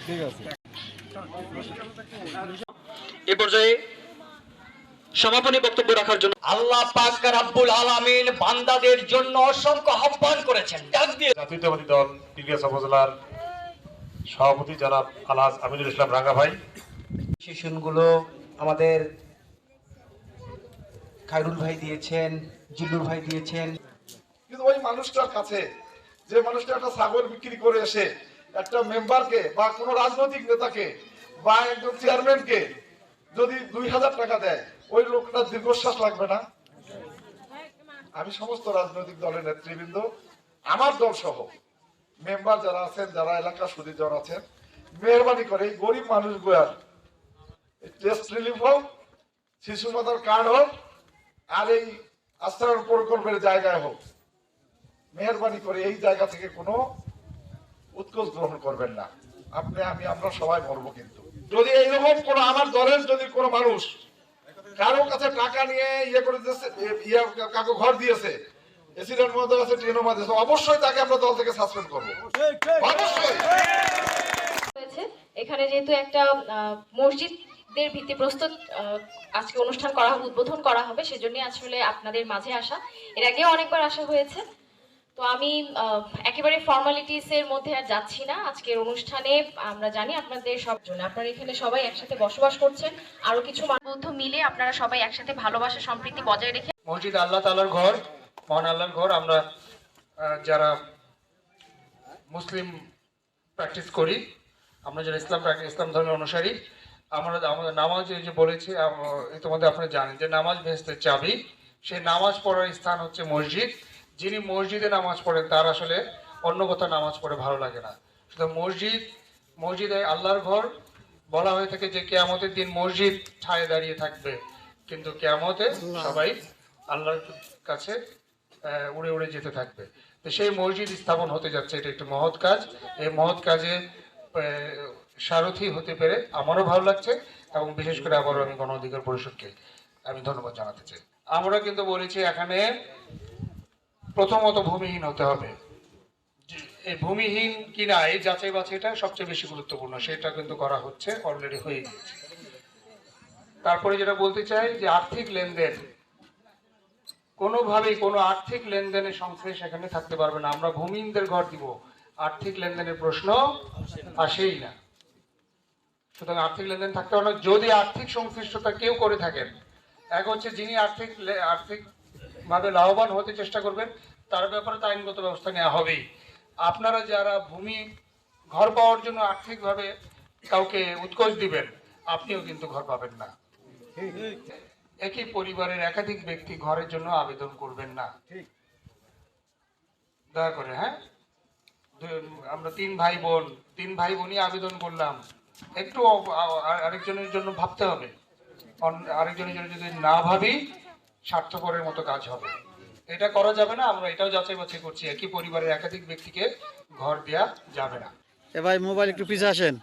ঠিক আছে। এ পর্যায়ে সমাপনী বক্তব্য রাখার জন্য আল্লাহ পাক রব্বুল আলামিন বান্দাদের জন্য অসংখ্য আহ্বান করেছেন। ডাক দিয়ে জাতীয়তাবাদী দল টিলিয়াস উপজেলার সভাপতি জনাব আলহাজ আমিনুল ইসলাম রাঙ্গা ভাই, সেশনগুলো আমাদের খায়রুল ভাই দিয়েছেন, জিল্লুর ভাই দিয়েছেন। কিন্তু ওই মানুষটার কাছে, যে মানুষটা একটা ছাগল বিক্রি করে এসে একটা মেম্বারকে বা কোনো রাজনৈতিক নেতাকে বা একজন চেয়ারম্যানকে যদি 2000 টাকা দেয়, ওই লোকটা দীর্ঘশ্বাস লাগবে না? আমি সমস্ত রাজনৈতিক দলের নেতৃবৃন্দ, আমার দল সহ মেম্বার যারা আছেন, যারা এলাকার সুদীজন আছেন, মেহরবানি করে এই গরিব মানুষগুলার টেস্ট রিলিফ হোক, শিশু মাতার কার্ড হোক, আর এই আশ্রয় প্রকল্পের জায়গায় হোক, মেহরবানি করে এই জায়গা থেকে কোনো উৎকোচ গ্রহণ করবেন না। আপনি, আমি, আমরা সবাই মরবো। কিন্তু যদি এইরকম কোনো আমার দলের যদি কোনো মানুষ কারো কাছে টাকা নিয়ে ইয়ে করে দিয়েছে, কাকু ঘর দিয়েছে, এসিডেন্ট মধ্যে আছে, ট্রেনের মধ্যে আছে, অবশ্যই তাকে আমরা দল থেকে সাসপেন্ড করবো, অবশ্যই। এখানে যেহেতু একটা মসজিদের ভিত্তিপ্রস্তর আজকে অনুষ্ঠান করা হবে, উদ্বোধন করা হবে, সেজন্য আসলে আপনাদের মাঝে আসা। এর আগেও অনেকবার আসা হয়েছে, তো আমি একেবারে ফর্মালিটিস এর মধ্যে আর যাচ্ছি না। আজকের অনুষ্ঠানে আমরা জানি আপনাদের সব জন্য, আপনারা এখানে সবাই একসাথে বসবাস করছেন, আরো কিছু বৌদ্ধ মিলে আপনারা সবাই একসাথে ভালোবাসা সম্প্রীতি বজায় রেখে। মসজিদ আল্লাহ তাআলার ঘর, মহান আল্লাহর ঘর। আমরা যারা মুসলিম প্র্যাকটিস করি, আমরা যারা ইসলাম ধর্মের অনুসারী, আমাদের নামাজ যে বলেছি তোমাদের আপনারা জানেন যে নামাজ বেহেশতের চাবি। সেই নামাজ পড়ার স্থান হচ্ছে মসজিদ। যিনি মসজিদে নামাজ পড়েন তার আসলে অন্য কোথাও নামাজ পড়ে ভালো লাগে না। শুধু মসজিদ আল্লাহর ঘর। বলা হয়ে থাকে যে কিয়ামতের দিন মসজিদ ঠায় দাঁড়িয়ে থাকবে, কিন্তু কিয়ামতে সবাই আল্লাহর কাছে উড়ে উড়ে যেতে থাকবে। তো সেই মসজিদ স্থাপন হতে যাচ্ছে, এটা একটি মহৎ কাজ। এই মহৎ কাজে সারথি হতে পেরে আমারও ভালো লাগছে, এবং বিশেষ করে আবারও আমি গণ অধিকার পরিষদকে আমি ধন্যবাদ জানাতে চাই। আমরা কিন্তু বলেছি এখানে প্রথমত ভূমিহীন হতে হবে। এই ভূমিহীন কিনা এই যাচাই বাছাইটা সবচেয়ে বেশি গুরুত্বপূর্ণ, সেটা কিন্তু করা হচ্ছে, অলরেডি হয়ে গিয়েছে। তারপরে যেটা বলতে চাই যে আর্থিক লেনদেন, কোনোভাবেই কোনো আর্থিক লেনদেনের সংশ্লেষ এখানে থাকতে পারবে না। আমরা ভূমিহীনদের ঘর দিব, আর্থিক লেনদেনের প্রশ্ন আসেই না। সুতরাং আর্থিক লেনদেন থাকতে হবে না। যদি আর্থিক সংশ্লিষ্টতা কেউ করে থাকেন, এক হচ্ছে যিনি আর্থিকভাবে লাভবান হতে চেষ্টা করবেন, তার ব্যাপারে তো আইনগত ব্যবস্থা নেওয়া হবেই। আপনারা যারা ঘর পাওয়ার জন্য আর্থিকভাবে কাউকে উৎকোচ দিবেন, আপনিও কিন্তু ঘর পাবেন না। একই পরিবারের একাধিক ব্যক্তি ঘরের জন্য আবেদন করবেন না, দয়া করে। হ্যাঁ, আমরা তিন ভাই বোনই আবেদন করলাম, একটু আরেকজনের জন্য ভাবতে হবে। আরেকজনের জন্য যদি না ভাবি, স্বার্থপরের মতো কাজ হবে। এটা করা যাবে না। আমরা এটাও যাচাই বাছাই করছি, একই পরিবারের একাধিক ব্যক্তিকে ঘর দেয়া যাবে না। এ ভাই মোবাইল একটু পিছিয়ে আসেন।